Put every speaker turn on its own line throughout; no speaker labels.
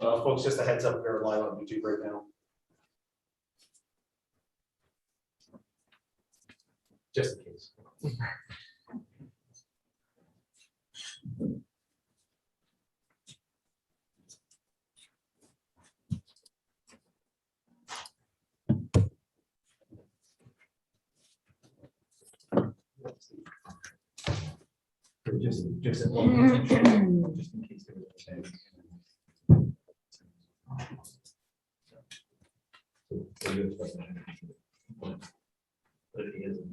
Folks, just a heads up, we're live on YouTube right now. Just in case. Just in case there was a change. But it isn't.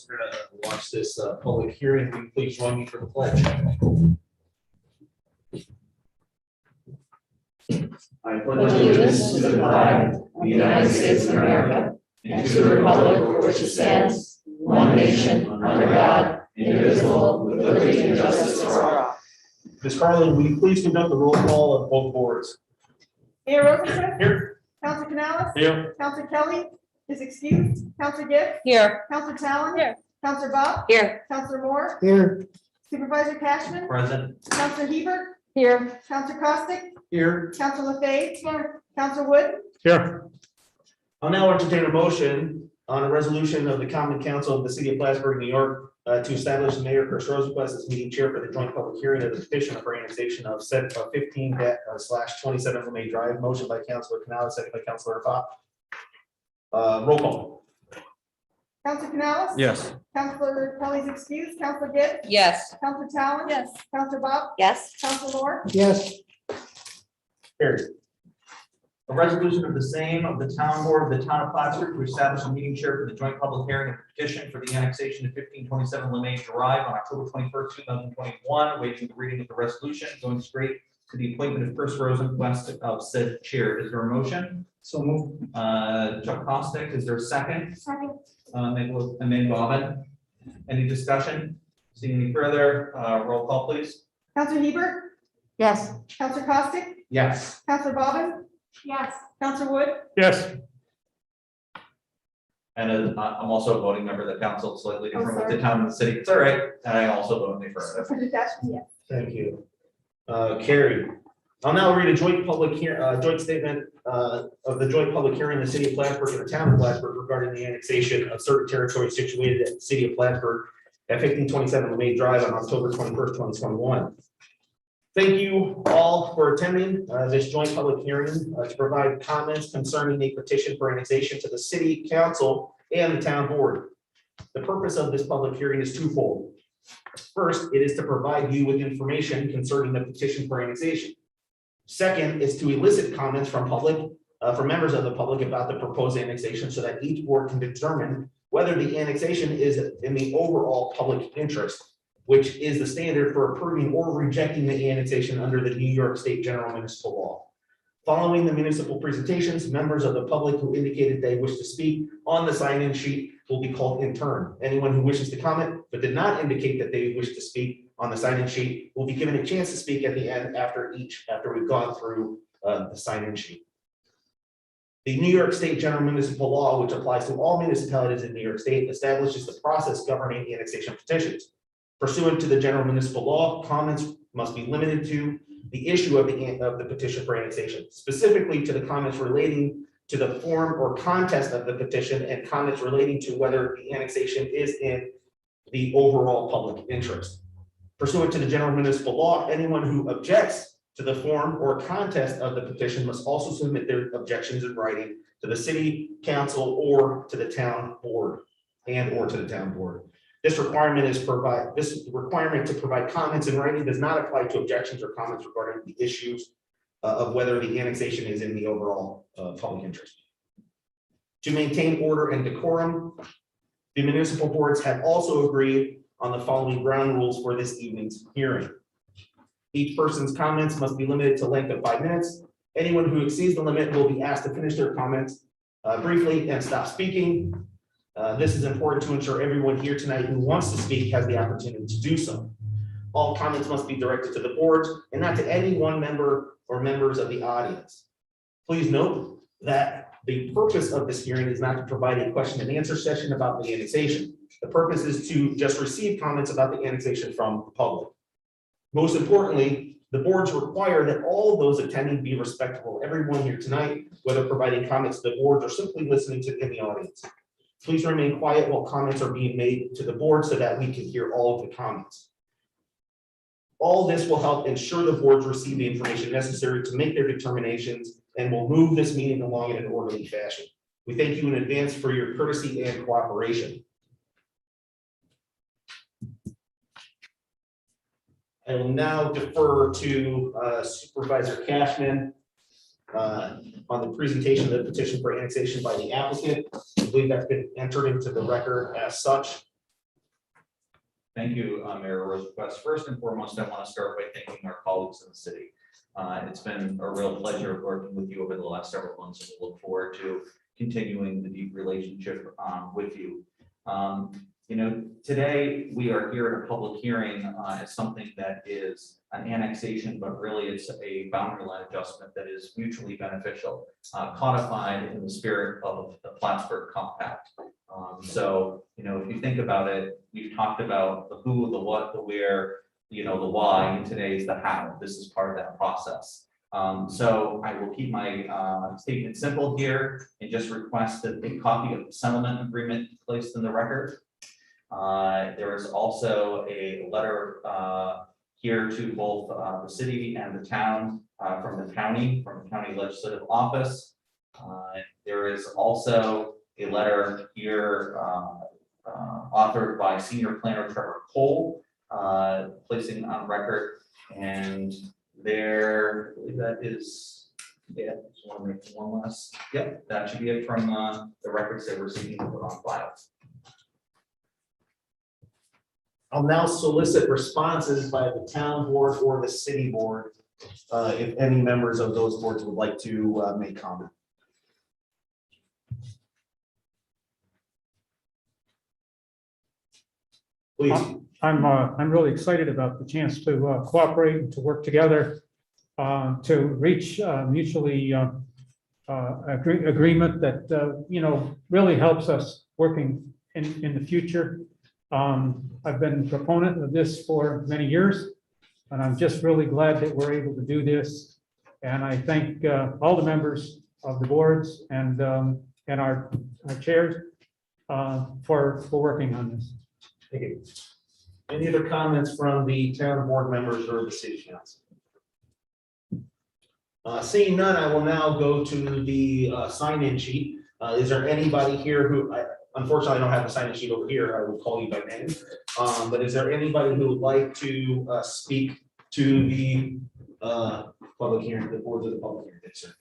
We're going to watch this public hearing. Will you please join me for the pledge?
I pledge allegiance to the flag of the United States of America and to the republic for which it stands, one nation, under God, indivisible, with liberty and justice for all.
Ms. Carlin, will you please conduct the roll call of both boards?
Mayor Rosenquist.
Here.
Councilor Canales.
Here.
Councilor Kelly is excused. Councilor Gibbs.
Here.
Councilor Talon.
Here.
Councilor Bob.
Here.
Councilor Moore.
Here.
Supervisor Cashman.
Present.
Councilor Hebert.
Here.
Councilor Costick.
Here.
Councilor LaFave. Here. Councilor Wood.
Here. I'll now entertain a motion on a resolution of the Common Council of the City of Plattsburgh, New York, to establish the Mayor Chris Rosenquist as meeting chair for the joint public hearing of the petition for annexation of 15/27 LeMay Drive. Motion by Councilor Canales, second by Councilor Bob. Roll call.
Councilor Canales.
Yes.
Councilor Kelly's excused. Councilor Gibbs.
Yes.
Councilor Talon.
Yes.
Councilor Bob.
Yes.
Councilor Moore.
Yes.
Carried. A resolution of the same of the town board of the town of Plattsburgh to establish a meeting chair for the joint public hearing of petition for the annexation of 1527 LeMay Drive on October 21st, 2021. Waiting the reading of the resolution, going straight to the appointment of Chris Rosenquist of said chair. Is there a motion?
So move.
Chuck Costick, is there a second?
Second.
Amanda Bobbin. Any discussion? Seeing any further, roll call, please.
Councilor Hebert.
Yes.
Councilor Costick.
Yes.
Councilor Bobbin. Yes. Councilor Wood.
Yes. And I'm also a voting member of the council, slightly different with the town and the city. It's all right. And I also vote in the affirmative.
Supervisor Cashman. Yes.
Thank you. Carried. I'll now read a joint joint statement of the joint public hearing in the city of Plattsburgh and the town of Plattsburgh regarding the annexation of certain territory situated at the city of Plattsburgh at 1527 LeMay Drive on October 21st, 2021. Thank you all for attending this joint public hearing to provide comments concerning the petition for annexation to the city council and the town board. The purpose of this public hearing is twofold. First, it is to provide you with information concerning the petition for annexation. Second is to elicit comments from members of the public about the proposed annexation so that each board can determine whether the annexation is in the overall public interest, which is the standard for approving or rejecting the annexation under the New York State General Municipal Law. Following the municipal presentations, members of the public who indicated they wish to speak on the sign-in sheet will be called in turn. Anyone who wishes to comment but did not indicate that they wish to speak on the sign-in sheet will be given a chance to speak at the end after we've gone through the sign-in sheet. The New York State General Municipal Law, which applies to all municipalities in New York State, establishes the process governing annexation petitions. Pursuant to the general municipal law, comments must be limited to the issue of the petition for annexation, specifically to the comments relating to the form or contest of the petition and comments relating to whether the annexation is in the overall public interest. Pursuant to the general municipal law, anyone who objects to the form or contest of the petition must also submit their objections in writing to the city council or to the town board or to the town board. This requirement to provide comments in writing does not apply to objections or comments regarding the issues of whether the annexation is in the overall public interest. To maintain order and decorum, the municipal boards have also agreed on the following ground rules for this evening's hearing. Each person's comments must be limited to length of 5 minutes. Anyone who exceeds the limit will be asked to finish their comments briefly and stop speaking. This is important to ensure everyone here tonight who wants to speak has the opportunity to do so. All comments must be directed to the board and not to any one member or members of the audience. Please note that the purpose of this hearing is not to provide a question and answer session about the annexation. The purpose is to just receive comments about the annexation from the public. Most importantly, the boards require that all of those attending be respectful of everyone here tonight, whether providing comments to the board or simply listening to in the audience. Please remain quiet while comments are being made to the board so that we can hear all of the comments. All this will help ensure the boards receive the information necessary to make their determinations and will move this meeting along in an orderly fashion. We thank you in advance for your courtesy and cooperation. I will now defer to Supervisor Cashman on the presentation of the petition for annexation by the applicant. I believe that's been entered into the record as such.
Thank you, Mayor Rosequest. First and foremost, I want to start by thanking our colleagues in the city. It's been a real pleasure working with you over the last several months, and we look forward to continuing the deep relationship with you. Today we are here at a public hearing as something that is an annexation, but really it's a boundary line adjustment that is mutually beneficial, codified in the spirit of the Plattsburgh Compact. If you think about it, we've talked about the who, the what, the where, the why, and today is the how. This is part of that process. So I will keep my statement simple here and just request that a copy of the settlement agreement be placed in the record. There is also a letter here to both the city and the town from the county legislative office. There is also a letter here authored by senior planner Trevor Cole, placing on record, and there, I believe that is, yeah, just want to make one last, yep, that should be it from the records that we're seeking to put on file.
I'll now solicit responses by the town board or the city board, if any members of those boards would like to make comment. Please.
I'm really excited about the chance to cooperate and to work together to reach mutually agreement that really helps us working in the future. I've been a proponent of this for many years, and I'm just really glad that we're able to do this. And I thank all the members of the boards and our chairs for working on this.
Thank you. Any other comments from the town board members or the city council? Seeing none, I will now go to the sign-in sheet. Is there anybody here who, unfortunately, I don't have the sign-in sheet over here. I will call you by name. But is there anybody who would like to speak to the public hearing, the boards of the public hearing? Yes, sir.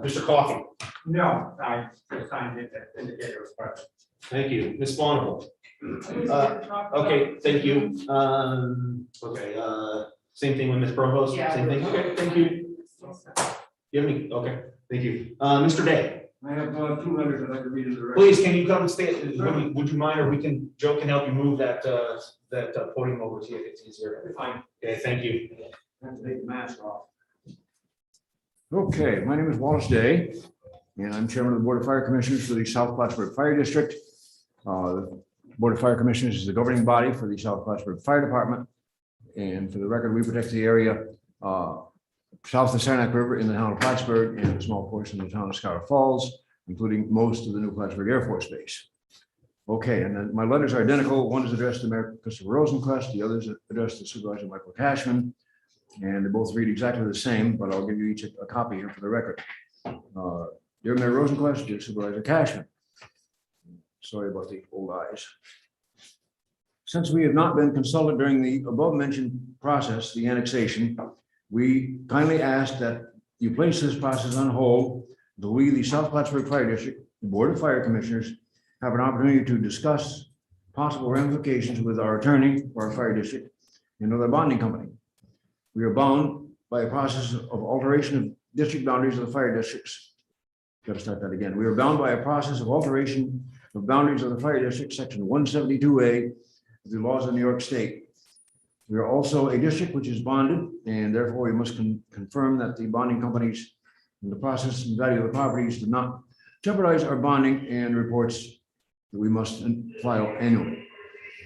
Mr. Coffey.
No, I signed it as indicated was present.
Thank you. Ms. Bonneville. Okay, thank you. Same thing with Ms. Provost.
Yeah.
Same thing. Okay, thank you. Give me, okay, thank you. Mr. Day,
I have 2 letters I'd like to read into the record.
please, can you come and stay, would you mind, or Joe can help you move that podium over to you, it's easier.
Fine.
Okay, thank you.
I have to take the mask off.
Okay, my name is Wallace Day, and I'm chairman of the Board of Fire Commissioners for the South Plattsburgh Fire District. The Board of Fire Commissioners is the governing body for the South Plattsburgh Fire Department. And for the record, we protect the area south of Saranac River in the town of Plattsburgh and a small portion of the town of Scholar Falls, including most of the new Plattsburgh Air Force Base. Okay, and then my letters are identical. One is addressed to Mayor Christopher Rosenquist, the other is addressed to Supervisor Michael Cashman. and they both read exactly the same, but I'll give you each a copy here for the record. Dear Mayor Rosenquist, dear Supervisor Cashman. Sorry about the old eyes. Since we have not been consulted during the above-mentioned process, the annexation, we kindly ask that you place this process on hold until we, the South Plattsburgh Fire District, the Board of Fire Commissioners, have an opportunity to discuss possible ramifications with our attorney for our fire district and with our bonding company. We are bound by a process of alteration of district boundaries of the fire districts. Got to start that again. We are bound by a process of alteration of boundaries of the fire district, section 172A of the laws of New York State. We are also a district which is bonded, and therefore we must confirm that the bonding companies and the process and value of the properties do not jeopardize our bonding and reports that we must file annually.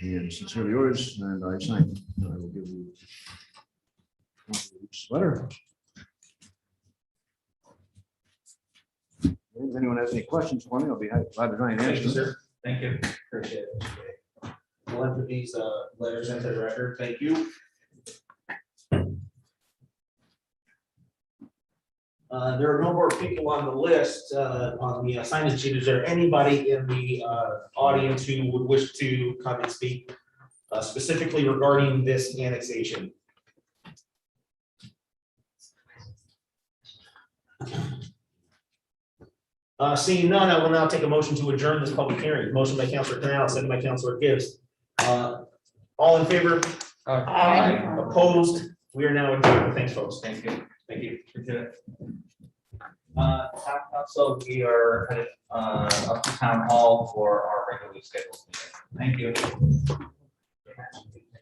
And sincerely yours, and I sign. I will give you each letter. If anyone has any questions for me, I'll be glad to try and
Thank you,
answer them.
sir.
Thank you.
Appreciate it. We'll enter these letters into the record. Thank you. There are no more people on the list on the assignment sheet. Is there anybody in the audience who would wish to come and speak specifically regarding this annexation? Seeing none, I will now take a motion to adjourn this public hearing. Motion by Councilor Canal, second by Councilor Gibbs. All in favor?
Aye.
Opposed? We are now adjourned. Thanks, folks.
Thank you.
Thank you.
Appreciate it. Town council, we are headed up to town hall for our regularly scheduled meeting. Thank you.